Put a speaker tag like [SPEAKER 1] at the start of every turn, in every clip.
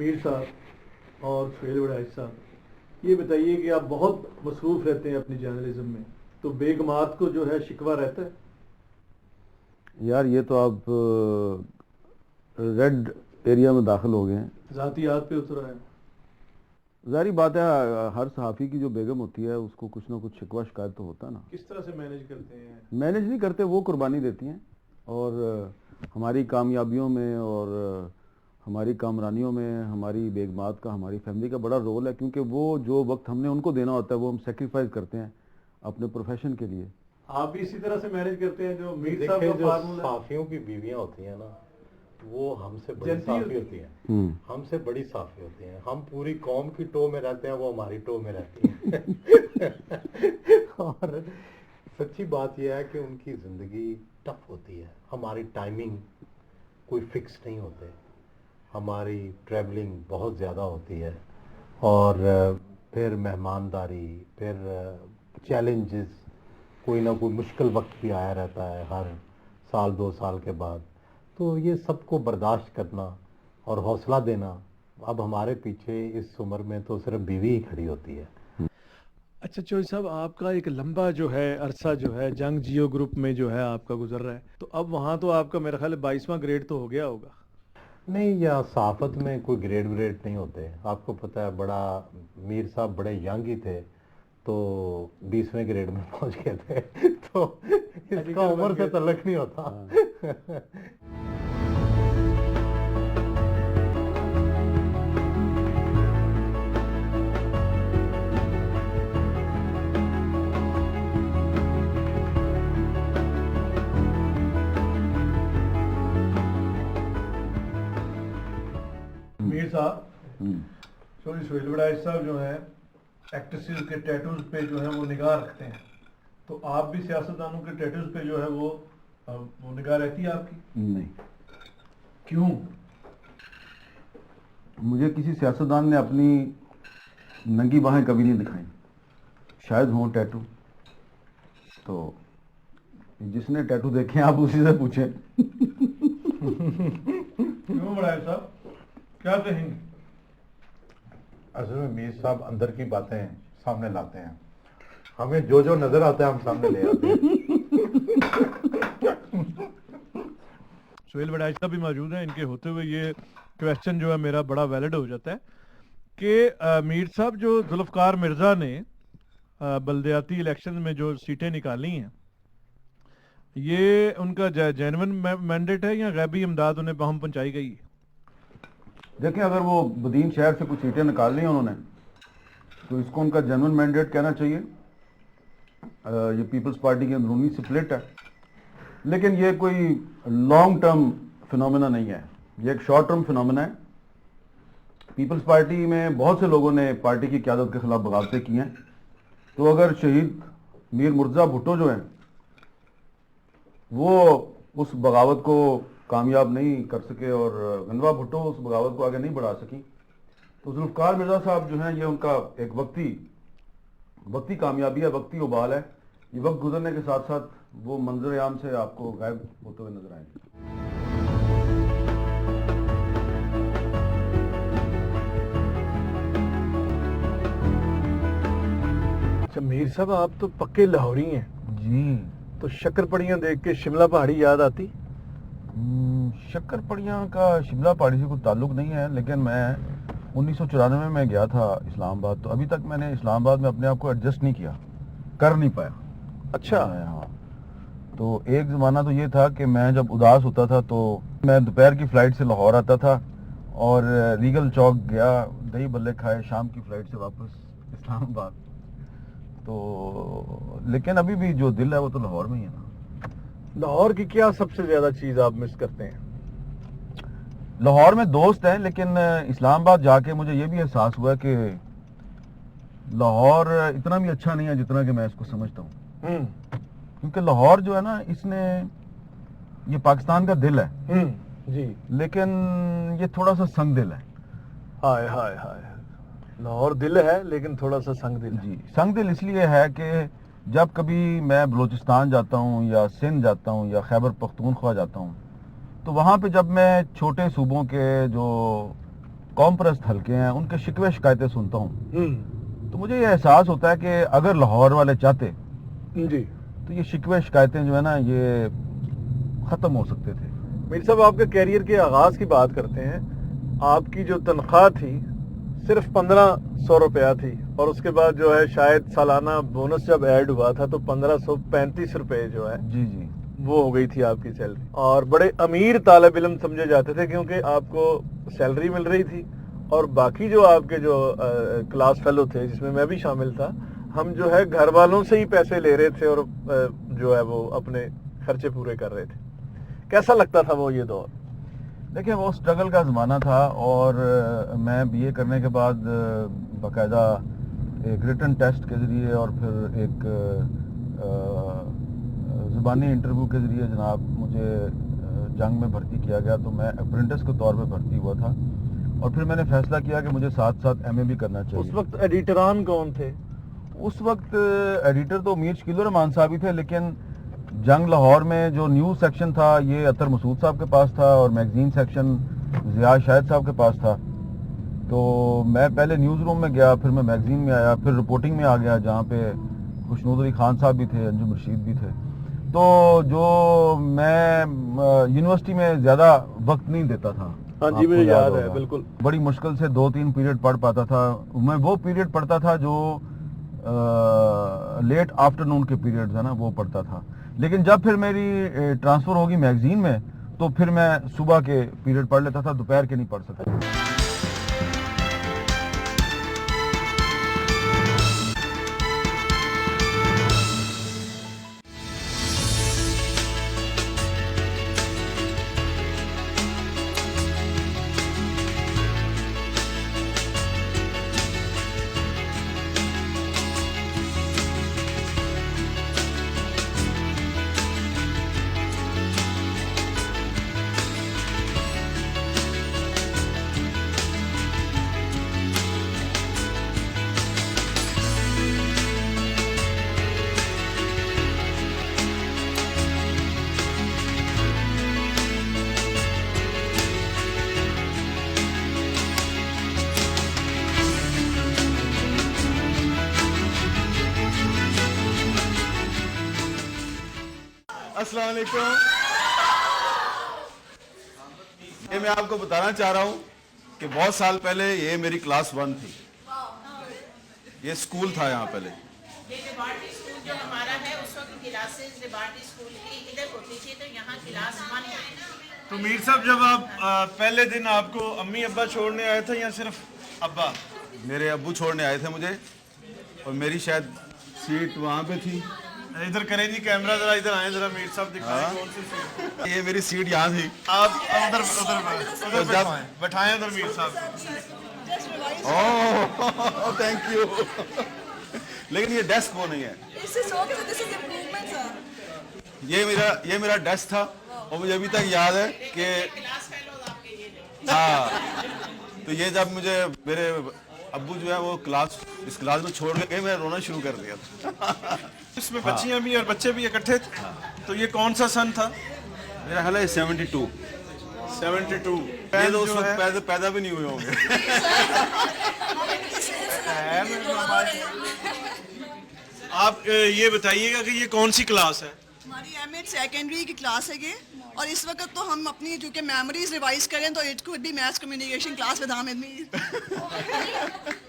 [SPEAKER 1] میر صاحب اور سہیل وڑائچ صاحب، یہ بتائیے کہ آپ بہت مصروف رہتے ہیں اپنی جرنلزم میں، تو بیگمات کو جو ہے شکوہ رہتا ہے؟
[SPEAKER 2] یار یہ تو آپ ریڈ ایریا میں داخل ہو گئے ہیں،
[SPEAKER 1] ذاتیات پہ اترا ہے.
[SPEAKER 2] ظاہری بات ہے ہر صحافی کی جو بیگم ہوتی ہے اس کو کچھ نہ کچھ شکوہ شکایت تو ہوتا ہے نا.
[SPEAKER 1] کس طرح سے مینیج کرتے ہیں؟
[SPEAKER 2] مینیج نہیں کرتے، وہ قربانی دیتی ہیں، اور ہماری کامیابیوں میں اور ہماری کامرانیوں میں ہماری بیگمات کا، ہماری فیملی کا بڑا رول ہے، کیونکہ وہ جو وقت ہم نے ان کو دینا ہوتا ہے وہ ہم سیکریفائز کرتے ہیں اپنے پروفیشن کے لیے.
[SPEAKER 1] آپ بھی اسی طرح سے مینیج کرتے ہیں جو میر صاحب کا فارمولا؟
[SPEAKER 3] صحافیوں کی بیویاں ہوتی ہیں نا، وہ ہم سے بڑی صحافی ہوتی ہیں، ہم سے بڑی صحافی ہوتی ہیں. ہم پوری قوم کی ٹو میں رہتے ہیں، وہ ہماری ٹو میں رہتی ہیں. اور سچی بات یہ ہے کہ ان کی زندگی ٹف ہوتی ہے. ہماری ٹائمنگ کوئی فکس نہیں ہوتے، ہماری ٹریولنگ بہت زیادہ ہوتی ہے، اور پھر مہمانداری، پھر چیلنجز، کوئی نہ کوئی مشکل وقت بھی آیا رہتا ہے ہر سال 2 سال کے بعد. تو یہ سب کو برداشت کرنا اور حوصلہ دینا، اب ہمارے پیچھے اس عمر میں تو صرف بیوی ہی کھڑی ہوتی ہے.
[SPEAKER 1] اچھا چوہدری صاحب، آپ کا ایک لمبا جو ہے عرصہ جو ہے جنگ جیو گروپ میں جو ہے آپ کا گزر رہا ہے، تو اب وہاں تو آپ کا میرا خیال ہے 22واں گریڈ تو ہو گیا ہوگا؟
[SPEAKER 3] نہیں، یا صحافت میں کوئی گریڈ وریڈ نہیں ہوتے. آپ کو پتہ ہے بڑا میر صاحب بڑے ینگ ہی تھے تو 20ویں گریڈ میں پہنچ گئے تھے، تو اس کا عمر سے تعلق نہیں ہوتا.
[SPEAKER 1] میر صاحب، سہیل وڑائچ صاحب جو ہیں ایکٹریسز کے ٹیٹوز پہ جو ہے وہ نگاہ رکھتے ہیں، تو آپ بھی سیاستدانوں کے ٹیٹوز پہ جو ہے وہ نگاہ رہتی ہے آپ کی؟
[SPEAKER 2] نہیں.
[SPEAKER 1] کیوں؟
[SPEAKER 2] مجھے کسی سیاستدان نے اپنی ننگی باہیں کبھی نہیں دکھائیں، شاید ہوں ٹیٹو، تو جس نے ٹیٹو دیکھے ہیں آپ اسی سے پوچھیں.
[SPEAKER 1] کیوں وڑائچ صاحب، کیا کہیں گے؟
[SPEAKER 3] اصل میں میر صاحب اندر کی باتیں سامنے لاتے ہیں، ہمیں جو جو نظر آتا ہے ہم سامنے لے آتے ہیں.
[SPEAKER 1] سہیل وڑائچ صاحب بھی موجود ہیں، ان کے ہوتے ہوئے یہ کویسچن جو ہے میرا بڑا ویلڈ ہو جاتا ہے کہ میر صاحب جو ذوالفقار مرزا نے بلدیاتی الیکشن میں جو سیٹیں نکالی ہیں، یہ ان کا جینون مینڈیٹ ہے یا غیبی امداد انہیں بہم پہنچائی گئی؟
[SPEAKER 2] دیکھیں، اگر وہ بدین شہر سے کچھ سیٹیں نکال لی ہیں انہوں نے تو اس کو ان کا جنرل مینڈیٹ کہنا چاہیے. یہ پیپلز پارٹی کی اندرونی سپلٹ ہے، لیکن یہ کوئی لانگ ٹرم فنومینا نہیں ہے، یہ ایک شارٹ ٹرم فنومینا ہے. پیپلز پارٹی میں بہت سے لوگوں نے پارٹی کی قیادت کے خلاف بغاوتیں کی ہیں، تو اگر شہید میر مرزا بھٹو جو ہیں وہ اس بغاوت کو کامیاب نہیں کر سکے اور گنوا بھٹو اس بغاوت کو آگے نہیں بڑھا سکی، تو ذوالفقار مرزا صاحب جو ہیں یہ ان کا ایک وقتی کامیابی ہے، وقتی ابال ہے. یہ وقت گزرنے کے ساتھ ساتھ وہ منظر عام سے آپ کو غائب ہوتے ہوئے نظر آئیں گے.
[SPEAKER 1] اچھا میر صاحب، آپ تو پکے لاہوری ہیں
[SPEAKER 2] جی.
[SPEAKER 1] تو شکر پڑیاں دیکھ کے شملہ پہاڑی یاد آتی؟
[SPEAKER 2] شکر پڑیاں کا شملہ پہاڑی سے کوئی تعلق نہیں ہے، لیکن میں 1994 میں گیا تھا اسلام آباد، تو ابھی تک میں نے اسلام آباد میں اپنے آپ کو ایڈجسٹ نہیں کیا، کر نہیں پایا.
[SPEAKER 1] اچھا.
[SPEAKER 2] ہاں، تو ایک زمانہ تو یہ تھا کہ میں جب اداس ہوتا تھا تو میں دوپہر کی فلائٹ سے لاہور آتا تھا اور ریگل چوک گیا، دہی بلے کھائے، شام کی فلائٹ سے واپس اسلام آباد. تو لیکن ابھی بھی جو دل ہے وہ تو لاہور میں ہی ہے نا.
[SPEAKER 1] لاہور کی کیا سب سے زیادہ چیز آپ مس کرتے ہیں؟
[SPEAKER 2] لاہور میں دوست ہیں، لیکن اسلام آباد جا کے مجھے یہ بھی احساس ہوا کہ لاہور اتنا بھی اچھا نہیں ہے جتنا کہ میں اس کو سمجھتا ہوں. کیونکہ لاہور جو ہے نا، اس نے یہ پاکستان کا دل ہے
[SPEAKER 1] جی،
[SPEAKER 2] لیکن یہ تھوڑا سا سنگ دل ہے.
[SPEAKER 1] ہائے ہائے ہائے، لاہور دل ہے لیکن تھوڑا سا سنگ دل ہے.
[SPEAKER 2] جی، سنگ دل اس لیے ہے کہ جب کبھی میں بلوچستان جاتا ہوں یا سندھ جاتا ہوں یا خیبر پختونخوا جاتا ہوں، تو وہاں پہ جب میں چھوٹے صوبوں کے جو कौम परस्त हल्के हैं उनके शिकवे शिकायतें सुनता हूँ, तो मुझे ये एहसास होता है कि अगर लाहौर वाले चाहते
[SPEAKER 1] जी।
[SPEAKER 2] तो ये शिकवे शिकायतें जो है ना ये ख़त्म हो सकते थे।
[SPEAKER 1] मीर साहब, आपके कैरियर के आगाज़ की बात करते हैं। आपकी जो तनख्वाह थी सिर्फ 1500 रुपया थी, और उसके बाद जो है शायद सालाना बोनस जब ऐड हुआ था तो 1535 रुपए जो है
[SPEAKER 2] जी जी
[SPEAKER 1] वो हो गई थी आपकी सैलरी। और बड़े अमीर तालिब इल्म समझे जाते थे क्योंकि आपको सैलरी मिल रही थी, और बाकी जो आपके जो क्लास फेलो थे जिसमें मैं भी शामिल था, हम जो है घर वालों से ही पैसे ले रहे थे और जो है वो अपने खर्चे पूरे कर रहे थे। कैसा लगता था वो ये दौर?
[SPEAKER 2] देखिए वो स्ट्रगल का ज़माना था, और मैं बीए करने के बाद बाकायदा एक रिटन टेस्ट के ज़रिए और फिर एक ज़ुबानी इंटरव्यू के ज़रिए जनाब मुझे जंग में भर्ती किया गया। तो मैं अप्रेंटिस के तौर पे भर्ती हुआ था, और फिर मैंने फैसला किया कि मुझे साथ साथ एमए भी करना चाहिए।
[SPEAKER 1] उस वक्त एडिटरान कौन थे?
[SPEAKER 2] उस वक्त एडिटर तो मीर शकील रहमान साहब ही थे, लेकिन जंग लाहौर में जो न्यूज़ सेक्शन था ये अतर मसूद साहब के पास था, और मैगजीन सेक्शन ज़िया शाहिद साहब के पास था। तो मैं पहले न्यूज़ रूम में गया, फिर मैं मैगजीन में आया, फिर रिपोर्टिंग में आ गया जहाँ पे खुशनूद अली खान साहब भी थे, अंजुम रशीद भी थे। तो जो मैं यूनिवर्सिटी में ज़्यादा वक्त नहीं देता था।
[SPEAKER 1] हाँ जी,
[SPEAKER 2] आपको
[SPEAKER 1] मुझे याद है
[SPEAKER 2] होगा।
[SPEAKER 1] बिल्कुल।
[SPEAKER 2] बड़ी मुश्किल से 2-3 पीरियड पढ़ पाता था। मैं वो पीरियड पढ़ता था जो लेट आफ्टरनून के पीरियड्स है ना, वो पढ़ता था। लेकिन जब फिर मेरी ट्रांसफ़र होगी मैगजीन में, तो फिर मैं सुबह के पीरियड पढ़ लेता था, दोपहर के नहीं पढ़ सकता।
[SPEAKER 4] अस्सलाम वालेकुम। ये मैं आपको बताना चाह रहा हूँ कि बहुत साल पहले ये मेरी क्लास 1 थी। ये स्कूल था यहाँ पहले।
[SPEAKER 5] ये लिबर्टी स्कूल जो हमारा है उस वक्त क्लासेस लिबर्टी स्कूल की इधर होती थी, तो यहाँ क्लास 1 होती थी।
[SPEAKER 1] तो मीर साहब, जब आप पहले दिन आपको अम्मी अब्बा छोड़ने आए थे या सिर्फ अब्बा?
[SPEAKER 4] मेरे अब्बू छोड़ने आए थे मुझे, और मेरी शायद सीट वहाँ पे थी।
[SPEAKER 1] इधर करें जी कैमरा, जरा इधर आए, जरा मीर साहब दिखाएं कौन सी सीट।
[SPEAKER 4] ये मेरी सीट यहाँ थी।
[SPEAKER 1] आप उधर उधर बैठाएं, बैठाएं उधर मीर साहब को।
[SPEAKER 4] Oh thank you. लेकिन ये डेस्क वो नहीं है। ये मेरा डेस्क था, और मुझे अभी तक याद है कि
[SPEAKER 5] क्लास फेलोज आपके ये
[SPEAKER 4] हाँ, तो ये जब मुझे मेरे अब्बू जो है वो इस क्लास में छोड़ के गए, मैं रोना शुरू कर दिया था।
[SPEAKER 1] इसमें बच्चियां भी और बच्चे भी इकट्ठे थे। तो ये कौन सा सन था?
[SPEAKER 4] मेरा हाल है 72।
[SPEAKER 1] 72।
[SPEAKER 4] ये तो उस वक्त पैदा भी नहीं हुए होंगे।
[SPEAKER 1] आप ये बताइएगा कि ये कौन सी क्लास है?
[SPEAKER 6] हमारी एमएड सेकेंडरी की क्लास है ये, और इस वक्त तो हम अपनी जो कि मेमोरीज रिवाइज करें तो it could be maths communication class with Hamid Mir.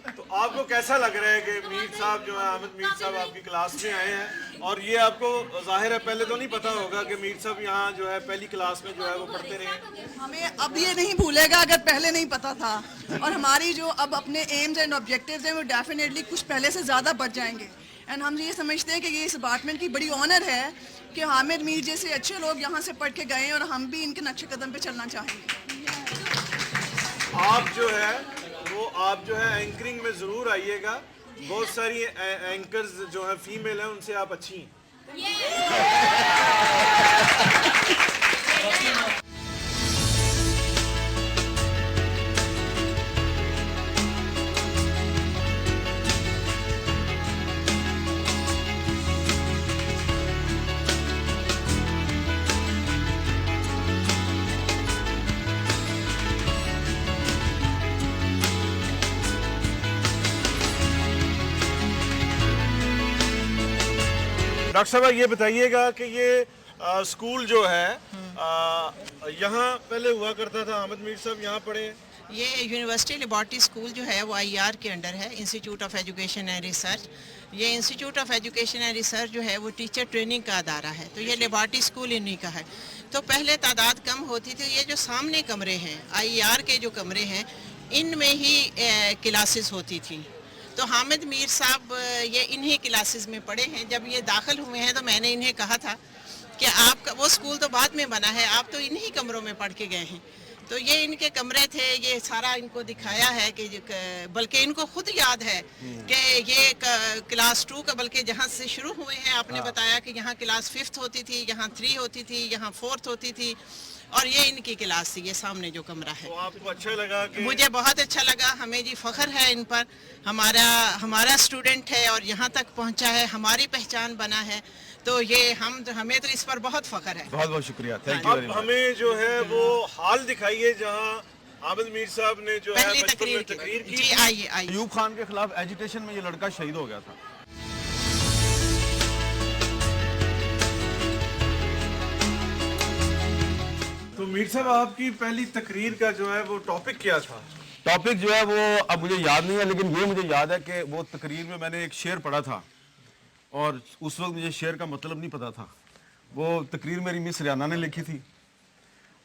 [SPEAKER 1] तो आपको कैसा लग रहा है कि मीर साहब जो है, हामिद मीर साहब आपकी क्लास में आए हैं, और ये आपको जाहिर है पहले तो नहीं पता होगा कि मीर साहब यहाँ जो है पहली क्लास में जो है वो पढ़ते रहे?
[SPEAKER 6] हमें अब ये नहीं भूलेगा अगर पहले नहीं पता था, और हमारी जो अब अपने एम्स एंड ऑब्जेक्टिव्स हैं वो डेफिनेटली कुछ पहले से ज़्यादा बढ़ जाएंगे। एंड हम ये समझते हैं कि ये इस डिपार्टमेंट की बड़ी ऑनर है कि हामिद मीर जैसे अच्छे लोग यहाँ से पढ़ के गए, और हम भी इनके नक्शे कदम पे चलना चाहेंगे।
[SPEAKER 1] आप जो है आप जो है एंकरिंग में ज़रूर आइएगा। बहुत सारी एंकर्स जो है फीमेल हैं, उनसे आप अच्छी हैं।
[SPEAKER 7] डॉक्टर साहब ये बताइएगा कि ये स्कूल जो है यहाँ पहले हुआ करता था, अहमद मीर साहब यहाँ पढ़े हैं।
[SPEAKER 5] ये यूनिवर्सिटी लेबॉर्ट्री स्कूल जो है वो आईआर के अंडर है, institute of education and research. ये institute of education and research जो है वो टीचर ट्रेनिंग का अदारा है, तो ये लेबॉर्ट्री स्कूल इन्हीं का है। तो पहले तादाद कम होती थी, ये जो सामने कमरे हैं आईआर के जो कमरे हैं इनमें ही क्लासेस होती थी। तो हामिद मीर साहब ये इन्हीं क्लासेस में पढ़े हैं। जब ये दाखिल हुए हैं तो मैंने इन्हें कहा था कि आपका वो स्कूल तो बाद में बना है, आप तो इन्हीं कमरों में पढ़ के गए हैं। तो ये इनके कमरे थे, ये सारा इनको दिखाया है कि बल्कि इनको खुद याद है कि ये क्लास 2 का, बल्कि जहाँ से शुरू हुए हैं आपने बताया कि यहाँ क्लास 5th होती थी, यहाँ 3 होती थी, यहाँ 4th होती थी, और ये इनकी क्लास थी, ये सामने जो कमरा है।
[SPEAKER 7] तो आपको अच्छा लगा कि? मुझे
[SPEAKER 5] मुझे बहुत अच्छा लगा, हमें जी फख्र है इन पर, हमारा स्टूडेंट है और यहाँ तक पहुँचा है, हमारी पहचान बना है, तो ये हमें तो इस पर बहुत फख्र है।
[SPEAKER 4] बहुत बहुत शुक्रिया, थैंक यू वेरी
[SPEAKER 7] अब
[SPEAKER 4] मच।
[SPEAKER 7] हमें जो है वो हाल दिखाइए जहाँ आमिद मीर साहब ने जो है
[SPEAKER 5] पहली
[SPEAKER 7] बचपन में
[SPEAKER 5] तकरीर
[SPEAKER 7] तकरीर
[SPEAKER 5] की।
[SPEAKER 7] की।
[SPEAKER 5] जी आइए आइए।
[SPEAKER 4] अयूब खान के खिलाफ एजिटेशन में ये लड़का शहीद हो गया था।
[SPEAKER 7] तो मीर साहब आपकी पहली तकरीर का जो है वो टॉपिक क्या था?
[SPEAKER 4] टॉपिक जो है वो अब मुझे याद नहीं है, लेकिन ये मुझे याद है कि वो तकरीर में मैंने एक शेर पढ़ा था और उस वक्त मुझे शेर का मतलब नहीं पता था। वो तकरीर मेरी मिस रियाना ने लिखी थी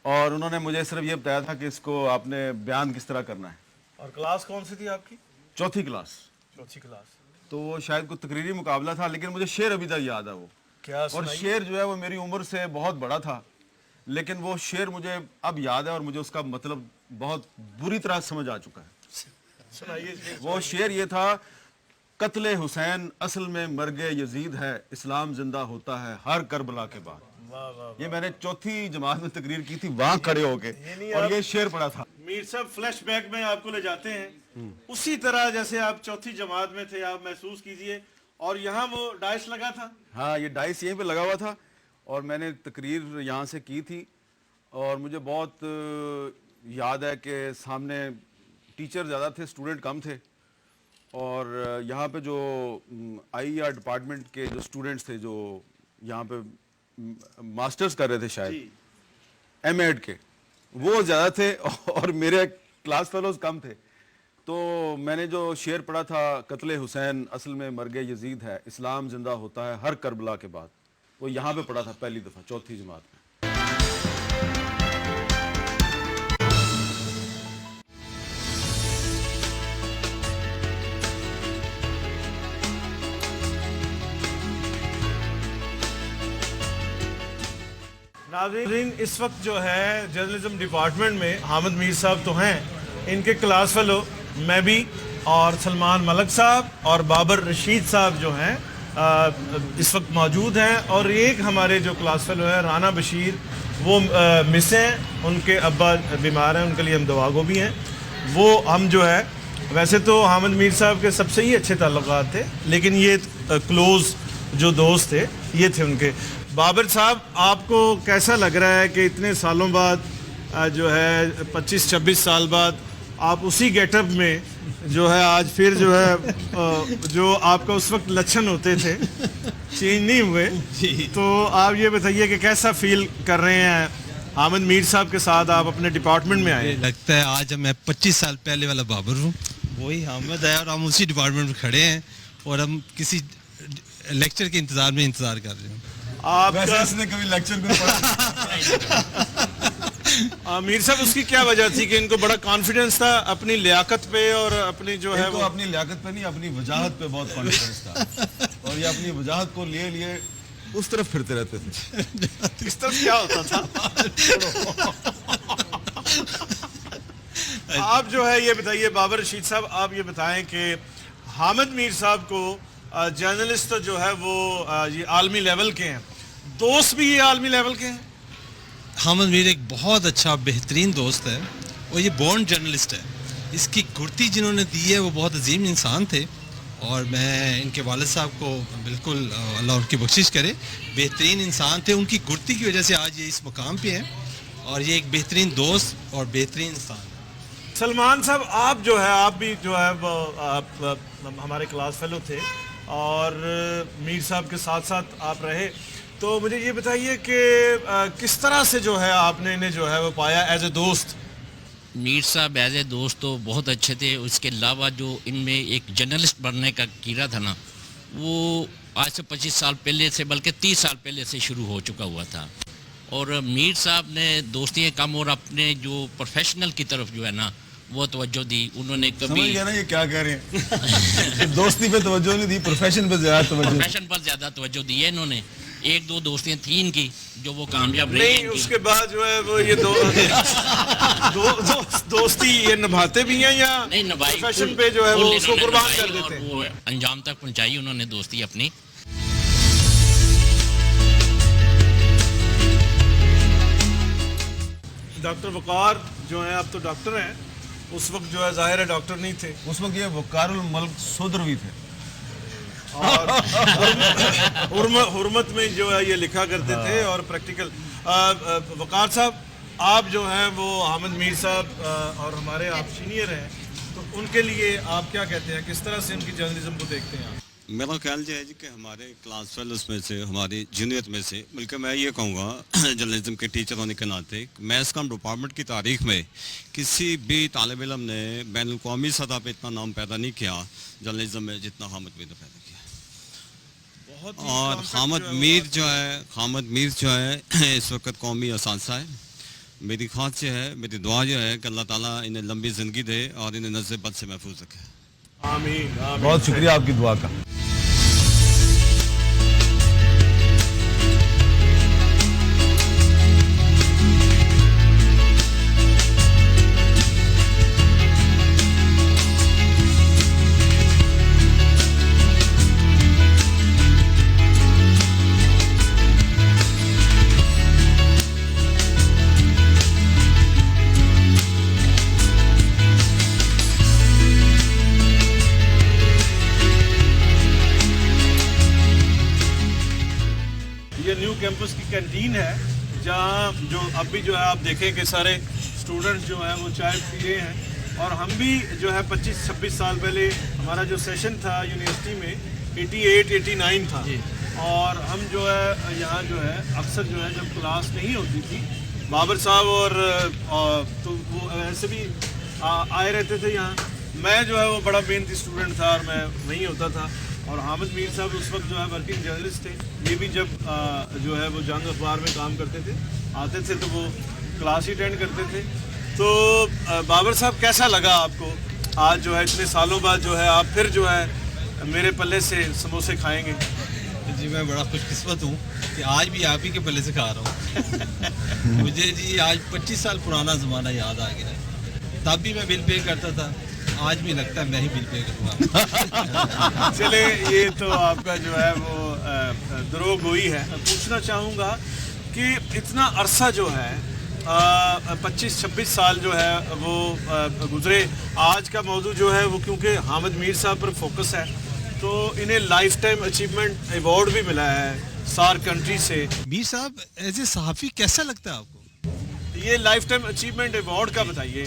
[SPEAKER 4] और उन्होंने मुझे सिर्फ ये बताया था कि इसको आपने बयान किस तरह करना है।
[SPEAKER 7] और क्लास कौन सी थी आपकी?
[SPEAKER 4] चौथी क्लास।
[SPEAKER 7] चौथी क्लास।
[SPEAKER 4] तो वो शायद कोई तकरीरी मुकाबला था, लेकिन मुझे शेर अभी तक याद है वो।
[SPEAKER 7] क्या
[SPEAKER 4] और
[SPEAKER 7] सुनाइए?
[SPEAKER 4] शेर जो है वो मेरी उम्र से बहुत बड़ा था, लेकिन वो शेर मुझे अब याद है और मुझे उसका मतलब बहुत बुरी तरह समझ आ चुका है।
[SPEAKER 7] सुनाइए।
[SPEAKER 4] वो शेर ये था, कत्ले हुसैन असल में मर्गे यजीद है, इस्लाम जिंदा होता है हर करबला के बाद।
[SPEAKER 7] वाह वाह।
[SPEAKER 4] ये मैंने चौथी जमात में तकरीर की थी, वहां खड़े होके,
[SPEAKER 7] नहीं
[SPEAKER 4] और
[SPEAKER 7] आप-
[SPEAKER 4] ये शेर पढ़ा था।
[SPEAKER 7] मीर साहब फ्लैशबैक में आपको ले जाते हैं, उसी तरह जैसे आप चौथी जमात में थे, आप महसूस कीजिए। और यहाँ वो डाइस लगा था।
[SPEAKER 4] हाँ, ये डाइस यहीं पे लगा हुआ था और मैंने तकरीर यहाँ से की थी और मुझे बहुत याद है कि सामने टीचर ज़्यादा थे, स्टूडेंट कम थे। और यहाँ पे जो आईआर डिपार्टमेंट के जो स्टूडेंट्स थे, जो यहाँ पे मास्टर्स कर रहे थे शायद एमएड के, वो ज़्यादा थे और मेरे क्लास फेलोज कम थे। तो मैंने जो शेर पढ़ा था, कत्ले हुसैन असल में मर्गे यजीद है, इस्लाम जिंदा होता है हर करबला के बाद, वो यहाँ पे पढ़ा था पहली दफ़ा चौथी जमात में।
[SPEAKER 7] नाज़रीन, इस वक्त जो है जर्नलिज्म डिपार्टमेंट में हामिद मीर साहब तो हैं, इनके क्लास फेलो मैं भी और सलमान मलक साहब और बाबर रशीद साहब जो हैं इस वक्त मौजूद हैं। और एक हमारे जो क्लास फेलो है राना बशीर, वो मिस हैं, उनके अब्बा बीमार हैं, उनके लिए हम दुआ गो भी हैं। वो हम जो है, वैसे तो हामिद मीर साहब के सबसे ही अच्छे ताल्लुकात थे, लेकिन ये क्लोज़ जो दोस्त थे ये थे उनके। बाबर साहब, आपको कैसा लग रहा है कि इतने सालों बाद जो है 25-26 साल बाद आप उसी गेटअप में जो है आज फिर जो है जो आपका उस वक्त लक्षण होते थे चेंज नहीं हुए, तो आप ये बताइए कि कैसा फील कर रहे हैं हामिद मीर साहब के साथ आप अपने डिपार्टमेंट में आए?
[SPEAKER 8] लगता है आज मैं 25 साल पहले वाला बाबर हूँ, वही हामिद है और हम उसी डिपार्टमेंट में खड़े हैं और हम किसी लेक्चर के इंतजार कर रहे हैं।
[SPEAKER 7] आपका
[SPEAKER 4] इसने कभी लेक्चर में पढ़ा?
[SPEAKER 7] मीर साहब, उसकी क्या वजह थी कि इनको बड़ा कॉन्फिडेंस था अपनी लियाकत पे और अपनी जो है
[SPEAKER 4] इनको
[SPEAKER 7] वो
[SPEAKER 4] अपनी लियाकत पे नहीं, अपनी वजाहत पे बहुत कॉन्फिडेंस था और ये अपनी वजाहत को लिए उस तरफ फिरते रहते थे।
[SPEAKER 7] इस तरफ क्या होता था? आप जो है ये बताइए बाबर रशीद साहब, आप ये बताएं कि हामिद मीर साहब को जर्नलिस्ट तो जो है वो ये आलमी लेवल के हैं, दोस्त भी ये आलमी लेवल के हैं।
[SPEAKER 8] हामिद मीर एक बहुत अच्छा बेहतरीन दोस्त है और ये बॉर्न जर्नलिस्ट है। इसकी गुर्ती जिन्होंने दी है वो बहुत अजीम इंसान थे और मैं इनके वालिद साहब को बिल्कुल अल्लाह उनकी बख्शिश करे, बेहतरीन इंसान थे। उनकी गुर्ती की वजह से आज ये इस मुकाम पे हैं और ये एक बेहतरीन दोस्त और बेहतरीन इंसान है।
[SPEAKER 7] सलमान साहब, आप जो है, आप भी जो है वो आप हमारे क्लास फेलो थे اور میر صاحب کے ساتھ ساتھ آپ رہے. تو مجھے یہ بتائیے کہ کس طرح سے جو ہے آپ نے انہیں جو ہے وہ پایا ایز اے دوست؟
[SPEAKER 9] میر صاحب ایز اے دوست تو بہت اچھے تھے. اس کے علاوہ جو ان میں ایک جرنلسٹ بننے کا کیڑا تھا نا، وہ آج سے 25 سال پہلے سے بلکہ 30 سال پہلے سے شروع ہو چکا ہوا تھا. اور میر صاحب نے دوستی کم اور اپنے جو پروفیشنل کی طرف جو ہے نا وہ توجہ دی. انہوں نے
[SPEAKER 4] سمجھ
[SPEAKER 9] کبھی
[SPEAKER 4] گیا نا یہ کیا کہہ رہے ہیں؟ دوستی پہ توجہ نہیں دی، پروفیشن پہ زیادہ توجہ دی.
[SPEAKER 9] پروفیشن پر زیادہ توجہ دی ہے انہوں نے. ایک دو دوستیاں تھیں ان کی جو وہ کامیاب رہی
[SPEAKER 7] نہیں، اس کے بعد جو ہے وہ یہ دوستی یہ نبھاتے بھی ہیں یا
[SPEAKER 9] نہیں نبھائی،
[SPEAKER 7] پروفیشن پہ جو ہے وہ اس کو
[SPEAKER 9] انہوں نے
[SPEAKER 7] قربان
[SPEAKER 9] نبھائی
[SPEAKER 7] کر دیتے
[SPEAKER 9] اور
[SPEAKER 7] ہیں؟
[SPEAKER 9] وہ انجام تک پہنچائی انہوں نے دوستی اپنی.
[SPEAKER 7] ڈاکٹر وقار جو ہیں، آپ تو ڈاکٹر ہیں، اس وقت جو ہے ظاہر ہے ڈاکٹر نہیں تھے.
[SPEAKER 4] اس وقت یہ وقار الملک سودروی تھے.
[SPEAKER 7] اور حرمت میں جو ہے یہ لکھا کرتے تھے اور پریکٹیکل. وقار صاحب، آپ جو ہیں وہ حامد میر صاحب اور ہمارے آپ سینئر ہیں، تو ان کے لیے آپ کیا کہتے ہیں؟ کس طرح سے ان کی جرنلزم کو دیکھتے ہیں آپ؟
[SPEAKER 10] میرا خیال یہ ہے جی کہ ہمارے کلاس فیلوز میں سے، ہماری جونیئر میں سے، بلکہ میں یہ کہوں گا جرنلزم کے ٹیچر ہونے کے ناطے، میس کام ڈپارٹمنٹ کی تاریخ میں کسی بھی طالب علم نے بین الاقوامی سطح پہ اتنا نام پیدا نہیں کیا جرنلزم میں جتنا حامد میر نے پیدا کیا. اور حامد میر جو ہے اس وقت قومی اساتذہ ہے. میری خواہش یہ ہے، میری دعا یہ ہے کہ اللہ تعالیٰ انہیں لمبی زندگی دے اور انہیں نظر بد سے محفوظ رکھے.
[SPEAKER 7] آمین.
[SPEAKER 4] بہت شکریہ آپ کی دعا کا.
[SPEAKER 7] نیو کیمپس کی کینٹین ہے جہاں جو اب بھی جو ہے آپ دیکھیں کہ سارے اسٹوڈنٹس جو ہیں وہ چائے پی رہے ہیں. اور ہم بھی جو ہے 25-26 سال پہلے ہمارا جو سیشن تھا یونیورسٹی میں 88-89 تھا، اور ہم جو ہے یہاں جو ہے اکثر جو ہے جب کلاس نہیں ہوتی تھی بابر صاحب اور تو وہ ایسے بھی آئے رہتے تھے یہاں. میں جو ہے وہ بڑا محنتی اسٹوڈنٹ تھا اور میں وہیں ہوتا تھا. اور حامد میر صاحب اس وقت جو ہے ورکنگ جرنلسٹ تھے. یہ بھی جب جو ہے وہ جنگ اخبار میں کام کرتے تھے، آتے تھے تو وہ کلاس ہی اٹینڈ کرتے تھے. تو بابر صاحب کیسا لگا آپ کو آج جو ہے اتنے سالوں بعد جو ہے آپ پھر جو ہے میرے پلے سے سموسے کھائیں گے؟
[SPEAKER 8] جی میں بڑا خوش قسمت ہوں کہ آج بھی آپ ہی کے پلے سے کھا رہا ہوں. مجھے جی آج 25 سال پرانا زمانہ یاد آ گیا ہے. تب بھی میں بل پے کرتا تھا، آج بھی لگتا ہے میں ہی بل پے کروں گا.
[SPEAKER 7] چلے یہ تو آپ کا جو ہے وہ دروغ گوئی ہے. پوچھنا چاہوں گا کہ اتنا عرصہ جو ہے 25-26 سال جو ہے وہ گزرے. آج کا موضوع جو ہے وہ کیونکہ حامد میر صاحب پر فوکس ہے تو انہیں لائف ٹائم اچیومنٹ ایوارڈ بھی ملا ہے سارک کنٹری سے.
[SPEAKER 8] میر صاحب ایز اے صحافی کیسا لگتا ہے آپ کو؟
[SPEAKER 7] یہ لائف ٹائم اچیومنٹ ایوارڈ کا بتائیے.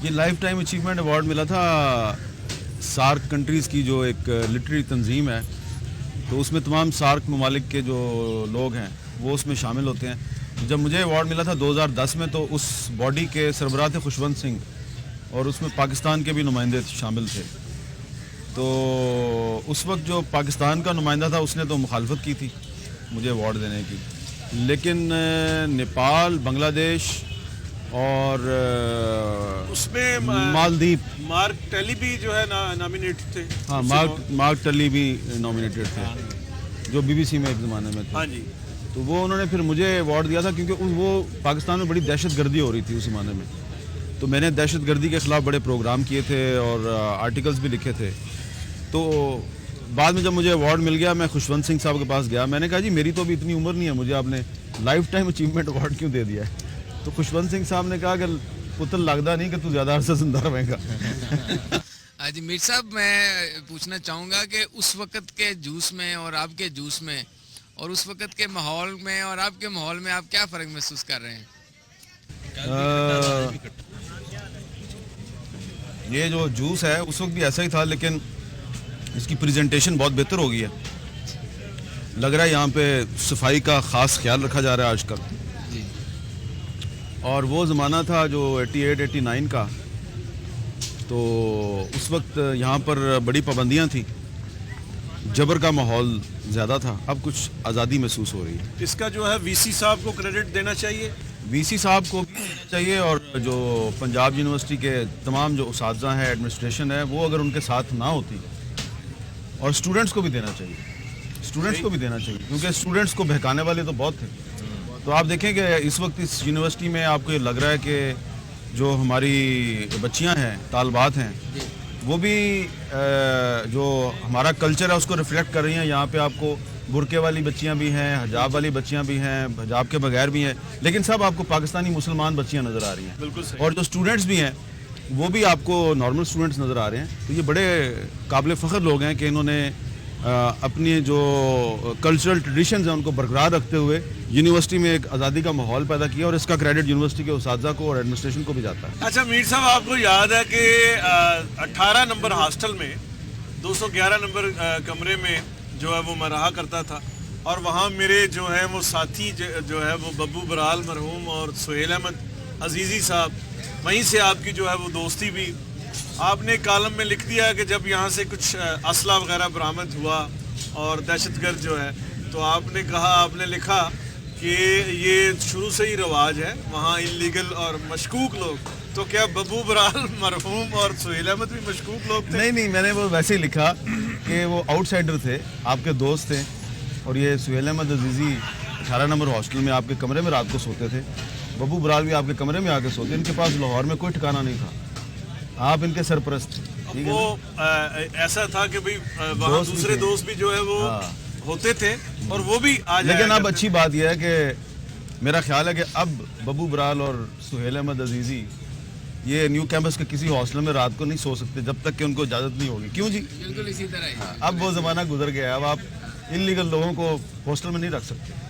[SPEAKER 2] یہ لائف ٹائم اچیومنٹ ایوارڈ ملا تھا سارک کنٹریز کی جو ایک لٹری تنظیم ہے، تو اس میں تمام سارک ممالک کے جو لوگ ہیں وہ اس میں شامل ہوتے ہیں. جب مجھے ایوارڈ ملا تھا 2010 میں تو اس باڈی کے سربراہ تھے خوشونت سنگھ، اور اس میں پاکستان کے بھی نمائندے شامل تھے. تو اس وقت جو پاکستان کا نمائندہ تھا اس نے تو مخالفت کی تھی مجھے ایوارڈ دینے کی، لیکن نیپال، بنگلہ دیش اور
[SPEAKER 7] اس میں
[SPEAKER 2] مالدیپ،
[SPEAKER 7] مارک ٹیلی بھی جو ہے نامینیٹ تھے.
[SPEAKER 2] ہاں مارک ٹلی بھی نامینیٹڈ تھے جو بی بی سی میں ایک زمانے میں تھے.
[SPEAKER 7] ہاں جی.
[SPEAKER 2] تو وہ انہوں نے پھر مجھے ایوارڈ دیا تھا کیونکہ وہ پاکستان میں بڑی دہشت گردی ہو رہی تھی اس زمانے میں. تو میں نے دہشت گردی کے خلاف بڑے پروگرام کیے تھے اور آرٹیکلز بھی لکھے تھے. تو بعد میں جب مجھے ایوارڈ مل گیا میں خوشونت سنگھ صاحب کے پاس گیا. میں نے کہا جی میری تو ابھی اتنی عمر نہیں ہے، مجھے آپ نے لائف ٹائم اچیومنٹ ایوارڈ کیوں دے دیا ہے؟ تو خوشونت سنگھ صاحب نے کہا کہ پتر لگتا نہیں کہ تو زیادہ عرصہ زندہ رہے گا.
[SPEAKER 11] جی میر صاحب میں پوچھنا چاہوں گا کہ اس وقت کے جوس میں اور آپ کے جوس میں اور اس وقت کے ماحول میں اور آپ کے ماحول میں آپ کیا فرق محسوس کر رہے ہیں؟
[SPEAKER 2] یہ جو جوس ہے اس وقت بھی ایسا ہی تھا، لیکن
[SPEAKER 4] इसकी प्रेजेंटेशन बहुत बेहतर हो गई है, लग रहा है यहाँ पे सफाई का ख़ास ख्याल रखा जा रहा है आजकल। और वो ज़माना था जो 88-89 का, तो उस वक्त यहाँ पर बड़ी पाबंदियाँ थी, जबर का माहौल ज़्यादा था, अब कुछ आज़ादी महसूस हो रही है।
[SPEAKER 7] इसका जो है वीसी साहब को क्रेडिट देना चाहिए,
[SPEAKER 4] वीसी साहब को भी देना चाहिए, और जो पंजाब यूनिवर्सिटी के तमाम जो उसातिज़ा हैं, एडमिनिस्ट्रेशन है, वो अगर उनके साथ ना होती, और स्टूडेंट्स को भी देना चाहिए, स्टूडेंट्स को भी देना चाहिए, क्योंकि स्टूडेंट्स को बहकाने वाले तो बहुत थे। तो आप देखें कि इस वक्त इस यूनिवर्सिटी में आपको ये लग रहा है कि जो हमारी बच्चियां हैं, तालबात हैं, वो भी जो हमारा कल्चर है उसको रिफ्लेक्ट कर रही हैं। यहाँ पे आपको बुरके वाली बच्चियां भी हैं, हिजाब वाली बच्चियां भी हैं, हिजाब के बगैर भी हैं, लेकिन सब आपको पाकिस्तानी मुसलमान बच्चियां नज़र आ रही हैं।
[SPEAKER 7] बिल्कुल सही।
[SPEAKER 4] और जो स्टूडेंट्स भी हैं वो भी आपको नॉर्मल स्टूडेंट्स नज़र आ रहे हैं। तो ये बड़े काबिल फ़ख्र लोग हैं कि इन्होंने अपनी जो कल्चरल ट्रेडिशंस हैं उनको बरकरार रखते हुए यूनिवर्सिटी में एक आज़ादी का माहौल पैदा किया, और इसका क्रेडिट यूनिवर्सिटी के उसातिज़ा को और एडमिनिस्ट्रेशन को भी जाता है।
[SPEAKER 7] अच्छा मीर साहब, आपको याद है कि 18 नंबर हॉस्टल में 211 नंबर कमरे में जो है वो मैं रहा करता था, और वहाँ मेरे जो है वो साथी जो है वो बब्बू बराल मरहूम और सुहेल अहमद अजीज़ी साहब, वहीं से आपकी जो है वो दोस्ती भी। आपने कॉलम में लिख दिया कि जब यहाँ से कुछ असला वगैरह बरामद हुआ और दहशतगर्द जो है, तो आपने कहा, आपने लिखा कि ये शुरू से ही रवाज है वहाँ इलीगल और मशकूक लोग। तो क्या बब्बू बराल मरहूम और सुहेल अहमद भी मशकूक लोग थे?
[SPEAKER 4] नहीं, मैंने वो वैसे ही लिखा कि वो आउटसाइडर थे, आपके दोस्त थे, और ये सुहेल अहमद अजीज़ी 18 नंबर हॉस्टल में आपके कमरे में रात को सोते थे, बब्बू बराल भी आपके कमरे में आके सोते। इनके पास लाहौर में कोई ठिकाना नहीं था, आप इनके सरपरस्त थे।
[SPEAKER 7] वो ऐसा था कि भाई वहाँ दूसरे दोस्त भी जो है वो होते थे, और वो भी आ जाया।
[SPEAKER 4] लेकिन अब अच्छी बात यह है कि मेरा ख्याल है कि अब बब्बू बराल और सुहेल अहमद अजीज़ी ये न्यू कैंपस के किसी हॉस्टल में रात को नहीं सो सकते जब तक कि उनको इजाज़त नहीं होगी। क्यों जी?
[SPEAKER 11] बिल्कुल इसी तरह।
[SPEAKER 4] अब वो ज़माना गुजर गया है, अब आप इलीगल लोगों को हॉस्टल में नहीं रख सकते।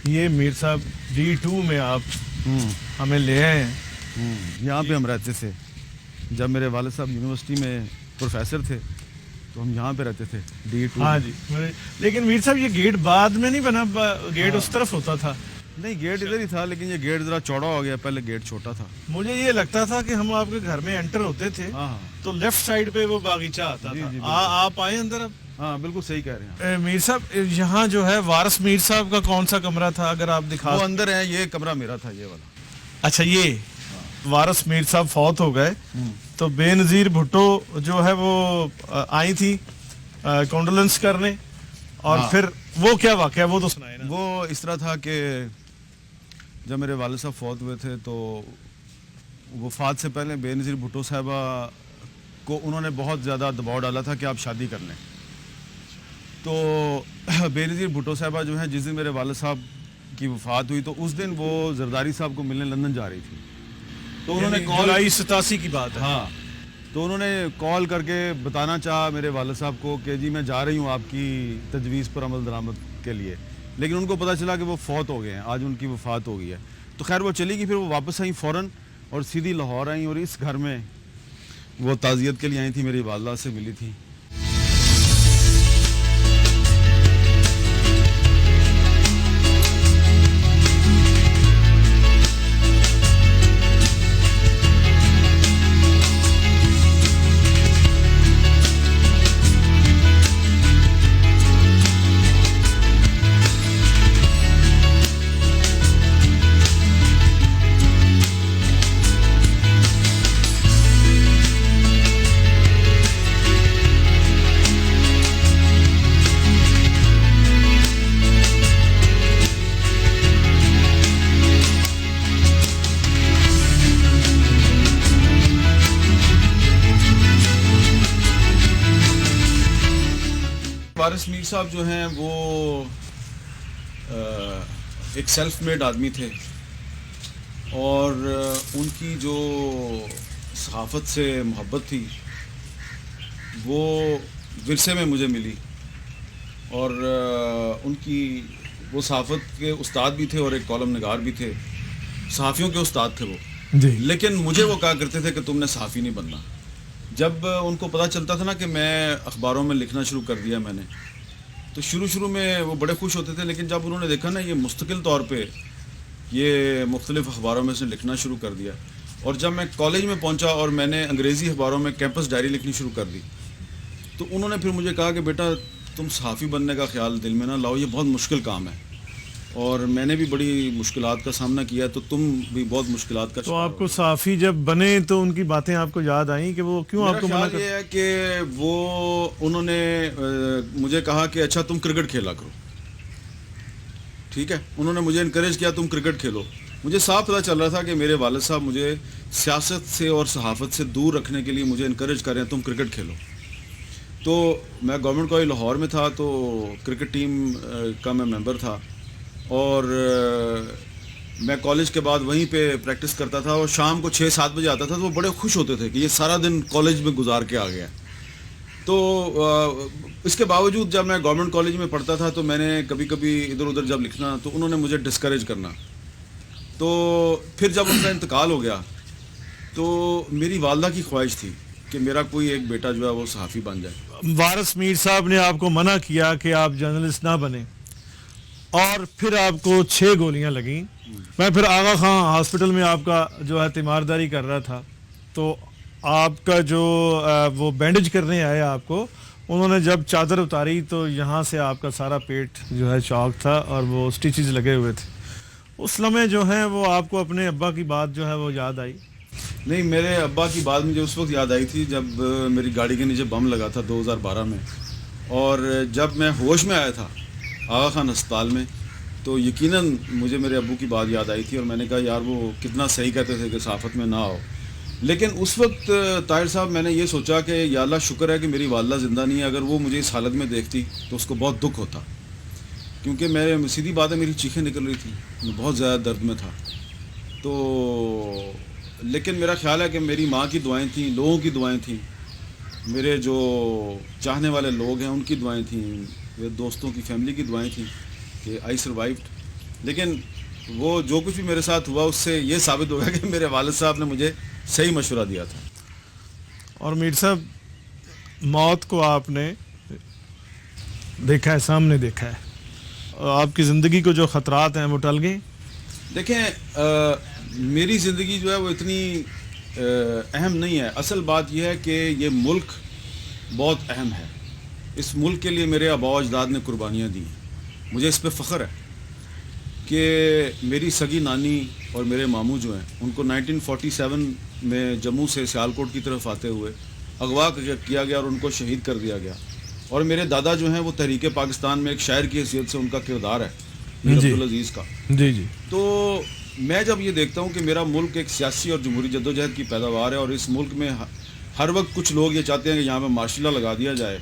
[SPEAKER 1] ये मीर साहब D2 में आप हमें ले आए हैं।
[SPEAKER 4] यहाँ पे हम रहते थे, जब मेरे वालिद साहब यूनिवर्सिटी में प्रोफेसर थे तो हम यहाँ पे रहते थे D2।
[SPEAKER 1] हाँ जी, लेकिन मीर साहब ये गेट बाद में नहीं बना, गेट उस तरफ होता था।
[SPEAKER 4] नहीं, गेट इधर ही था, लेकिन ये गेट ज़रा चौड़ा हो गया, पहले गेट छोटा था।
[SPEAKER 1] मुझे ये लगता था कि हम आपके घर में एंटर होते थे तो लेफ्ट साइड पे वो बागीचा आता था। आप आए अंदर अब?
[SPEAKER 4] हाँ, बिल्कुल सही कह रहे हैं
[SPEAKER 1] मीर साहब। यहाँ जो है वारिस मीर साहब का कौन सा कमरा था, अगर आप दिखा?
[SPEAKER 4] वो अंदर है, ये कमरा मेरा था, ये वाला।
[SPEAKER 1] अच्छा, ये वारिस मीर साहब फौत हो गए तो बेनज़ीर भुट्टो जो है वो आई थी कॉन्डोलेंस करने, और फिर वो क्या वाकया, वो तो सुनाए ना।
[SPEAKER 4] वो इस तरह था कि जब मेरे वालिद साहब फौत हुए थे तो वफात से पहले बेनज़ीर भुट्टो साहबा को उन्होंने बहुत ज़्यादा दबाव डाला था कि आप शादी कर लें। तो बेनज़ीर भुट्टो साहबा जो है, जिस दिन मेरे वालिद साहब की वफात हुई तो उस दिन वो जरदारी साहब को मिलने लंदन जा रही थी। तो उन्होंने
[SPEAKER 1] जुलाई 87 की बात है।
[SPEAKER 4] हाँ, तो उन्होंने कॉल करके बताना चाहा मेरे वालिद साहब को कि जी मैं जा रही हूँ आपकी तजवीज़ पर अमल दरामद के लिए, लेकिन उनको पता चला कि वो फौत हो गए हैं, आज उनकी वफात हो गई है। तो खैर वो चली गई, फिर वो वापस आई फ़ौरन और सीधी लाहौर आई, और इस घर में वो ताज़ियत के लिए आई थी, मेरी वालदा से मिली थी। वारिस मीर साहब जो हैं वो एक सेल्फ मेड आदमी थे, और उनकी जो सहाफ़त से मोहब्बत थी वो विरसे में मुझे मिली। اور ان کی وہ صحافت کے استاد بھی تھے اور ایک کالم نگار بھی تھے, صحافیوں کے استاد تھے وہ
[SPEAKER 7] جی.
[SPEAKER 4] لیکن مجھے وہ کہا کرتے تھے کہ تم نے صحافی نہیں بننا. جب ان کو پتہ چلتا تھا نا کہ میں اخباروں میں لکھنا شروع کر دیا میں نے, تو شروع میں وہ بڑے خوش ہوتے تھے, لیکن جب انہوں نے دیکھا نا یہ مستقل طور پہ یہ مختلف اخباروں میں سے لکھنا شروع کر دیا, اور جب میں کالج میں پہنچا اور میں نے انگریزی اخباروں میں کیمپس ڈائری لکھنی شروع کر دی, تو انہوں نے پھر مجھے کہا کہ بیٹا تم صحافی بننے کا خیال دل میں نہ لاؤ, یہ بہت مشکل کام ہے, اور میں نے بھی بڑی مشکلات کا سامنا کیا ہے, تو تم بھی بہت مشکلات کا
[SPEAKER 7] تو آپ کو صحافی جب بنے تو ان کی باتیں آپ کو یاد آئیں کہ وہ کیوں آپ کو منع
[SPEAKER 4] یہ ہے کہ وہ انہوں نے مجھے کہا کہ اچھا تم کرکٹ کھیلا کرو, ٹھیک ہے, انہوں نے مجھے انکریج کیا تم کرکٹ کھیلو. مجھے صاف پتہ چل رہا تھا کہ میرے والد صاحب مجھے سیاست سے اور صحافت سے دور رکھنے کے لیے مجھے انکریج کر رہے ہیں تم کرکٹ کھیلو. تو میں گورنمنٹ کالج لاہور میں تھا, تو کرکٹ ٹیم کا میں ممبر تھا, اور میں کالج کے بعد وہیں پہ پریکٹس کرتا تھا, اور شام کو 6-7 بجے آتا تھا, تو وہ بڑے خوش ہوتے تھے کہ یہ سارا دن کالج میں گزار کے آ گیا. تو اس کے باوجود جب میں گورنمنٹ کالج میں پڑھتا تھا تو میں نے کبھی کبھی ادھر ادھر جب لکھنا تو انہوں نے مجھے ڈسکریج کرنا. تو پھر جب ان کا انتقال ہو گیا تو میری والدہ کی خواہش تھی کہ میرا کوئی ایک بیٹا جو ہے وہ صحافی بن جائے.
[SPEAKER 7] وارث میر صاحب نے آپ کو منع کیا کہ آپ جرنلسٹ نہ بنیں, اور پھر آپ کو 6 گولیاں لگیں. میں پھر آغا خان ہاسپٹل میں آپ کا جو ہے تیمارداری کر رہا تھا, تو آپ کا جو وہ بینڈیج کرنے آئے آپ کو, انہوں نے جب چادر اتاری تو یہاں سے آپ کا سارا پیٹ جو ہے چاک تھا اور وہ سٹیچز لگے ہوئے تھے. اس لمحے جو ہے وہ آپ کو اپنے ابا کی بات جو ہے وہ یاد آئی؟
[SPEAKER 4] نہیں, میرے ابا کی بات مجھے اس وقت یاد آئی تھی جب میری گاڑی کے نیچے بم لگا تھا 2012 میں, اور جب میں ہوش میں آیا تھا آغا خان ہسپتال میں, تو یقیناً مجھے میرے ابو کی بات یاد آئی تھی, اور میں نے کہا یار وہ کتنا صحیح کہتے تھے کہ صحافت میں نہ آؤ. لیکن اس وقت طاہر صاحب میں نے یہ سوچا کہ یا اللہ شکر ہے کہ میری والدہ زندہ نہیں ہے, اگر وہ مجھے اس حالت میں دیکھتی تو اس کو بہت دکھ ہوتا, کیونکہ میں سیدھی بات ہے میری چیخیں نکل رہی تھیں, میں بہت زیادہ درد میں تھا. تو لیکن میرا خیال ہے کہ میری ماں کی دعائیں تھیں, لوگوں کی دعائیں تھیں, میرے جو چاہنے والے لوگ ہیں ان کی دعائیں تھیں, میرے دوستوں کی فیملی کی دعائیں تھیں کہ آئی سروائیوڈ. لیکن وہ جو کچھ بھی میرے ساتھ ہوا اس سے یہ ثابت ہو گیا کہ میرے والد صاحب نے مجھے صحیح مشورہ دیا تھا.
[SPEAKER 7] اور میر صاحب موت کو آپ نے دیکھا ہے, سامنے دیکھا ہے, آپ کی زندگی کو جو خطرات ہیں وہ ٹل گئے؟
[SPEAKER 4] دیکھیں میری زندگی جو ہے وہ اتنی اہم نہیں ہے. اصل بات یہ ہے کہ یہ ملک بہت اہم ہے. اس ملک کے لیے میرے آباء و اجداد نے قربانیاں دی ہیں. مجھے اس پہ فخر ہے کہ میری سگی نانی اور میرے ماموں جو ہیں ان کو 1947 میں جموں سے سیالکوٹ کی طرف آتے ہوئے اغوا کیا گیا اور ان کو شہید کر دیا گیا. اور میرے دادا جو ہیں وہ تحریک پاکستان میں ایک شاعر کی حیثیت سے ان کا کردار ہے, میر عبدالعزیز کا.
[SPEAKER 7] جی جی.
[SPEAKER 4] تو میں جب یہ دیکھتا ہوں کہ میرا ملک ایک سیاسی اور جمہوری جدوجہد کی پیداوار ہے, اور اس ملک میں ہر وقت کچھ لوگ یہ چاہتے ہیں کہ یہاں پہ مارشل لا لگا دیا جائے,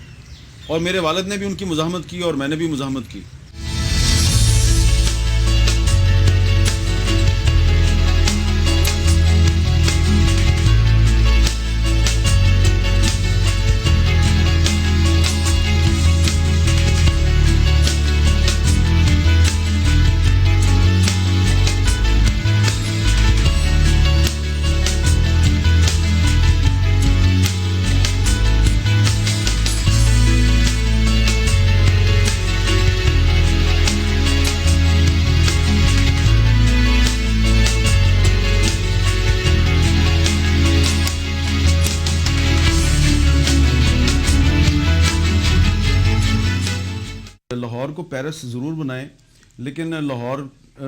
[SPEAKER 4] اور میرے والد نے بھی ان کی مزاحمت کی اور میں نے بھی مزاحمت کی. لاہور کو پیرس ضرور بنائیں, لیکن لاہور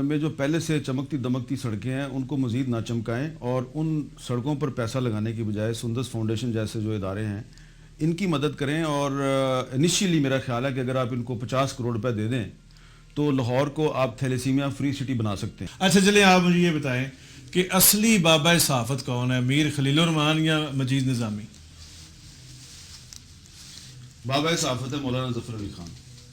[SPEAKER 4] میں جو پہلے سے چمکتی دمکتی سڑکیں ہیں ان کو مزید نہ چمکائیں, اور ان سڑکوں پر پیسہ لگانے کی بجائے سندس فاؤنڈیشن جیسے جو ادارے ہیں ان کی مدد کریں. اور انیشیلی میرا خیال ہے کہ اگر آپ ان کو 50 کروڑ روپے دے دیں تو لاہور کو آپ تھیلیسیمیا فری سٹی بنا سکتے ہیں.
[SPEAKER 7] اچھا چلیں آپ مجھے یہ بتائیں کہ اصلی بابا صحافت کون ہے, میر خلیل الرحمان یا مجید نظامی؟
[SPEAKER 4] بابا صحافت ہے مولانا ظفر علی خان.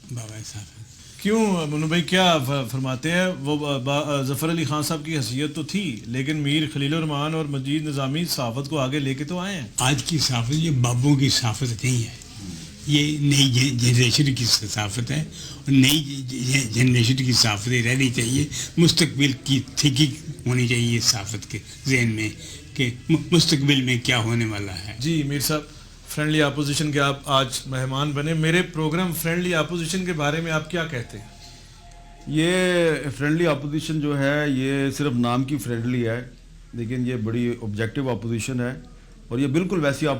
[SPEAKER 11] بابا صاحب
[SPEAKER 7] کیوں منو بھائی کیا فرماتے ہیں؟ وہ ظفر علی خان صاحب کی حیثیت تو تھی, لیکن میر خلیل الرحمان اور مجید نظامی صحافت کو آگے لے کے تو آئے ہیں.
[SPEAKER 12] آج کی صحافت یہ بابوں کی صحافت نہیں ہے, ये नई जनरेशन की सकाफत है और नई जनरेशन की सकाफतें रहनी चाहिए, मुस्तकबिल की थिंकिंग होनी चाहिए इस सकाफत के जहन में कि मुस्तकबिल में क्या होने वाला है।
[SPEAKER 7] जी मीर साहब, फ्रेंडली अपोजिशन के आप आज मेहमान बने, मेरे प्रोग्राम फ्रेंडली अपोजिशन के बारे में आप क्या कहते हैं?
[SPEAKER 4] ये फ्रेंडली अपोजिशन जो है ये सिर्फ नाम की फ्रेंडली है, लेकिन ये बड़ी ऑब्जेक्टिव अपोजिशन है और ये बिल्कुल वैसी